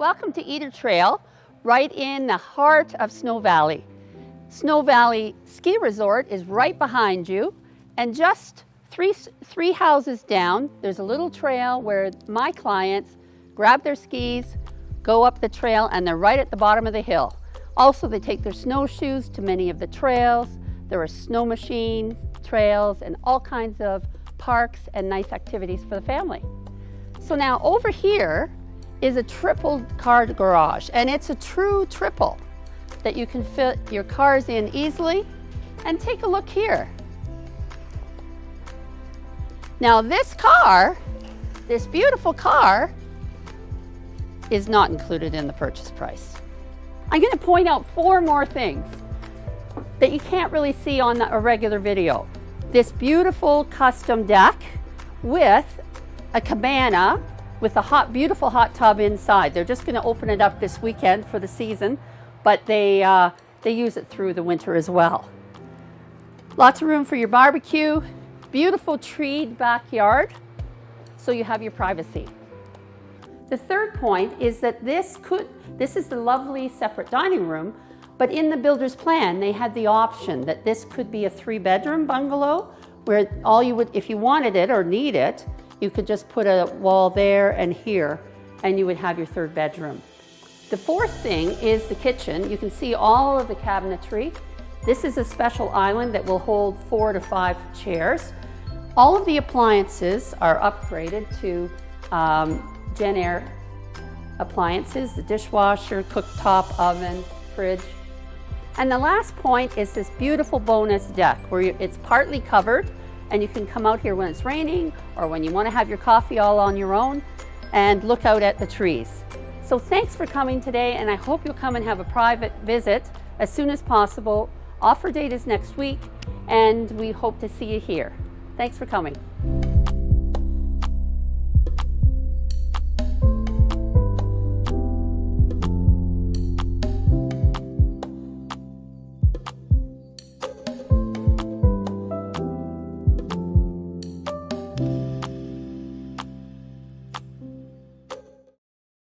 Welcome to Eder Trail, right in the heart of Snow Valley. Snow Valley Ski Resort is right behind you, and just three houses down, there's a little trail where my clients grab their skis, go up the trail, and they're right at the bottom of the hill. Also, they take their snowshoes to many of the trails. There are snow machine trails and all kinds of parks and nice activities for the family. So now over here is a triple car garage, and it's a true triple that you can fit your cars in easily. And take a look here. Now this car, this beautiful car, is not included in the purchase price. I'm going to point out 4 more things that you can't really see on a regular video. This beautiful custom deck with a cabana with a beautiful hot tub inside. They're just going to open it up this weekend for the season, but they use it through the winter as well. Lots of room for your barbecue, beautiful treed backyard, so you have your privacy. The third point is that this is the lovely separate dining room, but in the builder's plan, they had the option that this could be a 3-bedroom bungalow where if you wanted it or need it, you could just put a wall there and here, and you would have your 3rd bedroom. The 4th thing is the kitchen. You can see all of the cabinetry. This is a special island that will hold 4 to 5 chairs. All of the appliances are upgraded to Jenn-air appliances, the dishwasher, cooktop, oven, fridge. And the last point is this beautiful bonus deck where it's partly covered, and you can come out here when it's raining or when you want to have your coffee all on your own and look out at the trees. So thanks for coming today, and I hope you'll come and have a private visit as soon as possible. Offer date is next week, and we hope to see you here. Thanks for coming.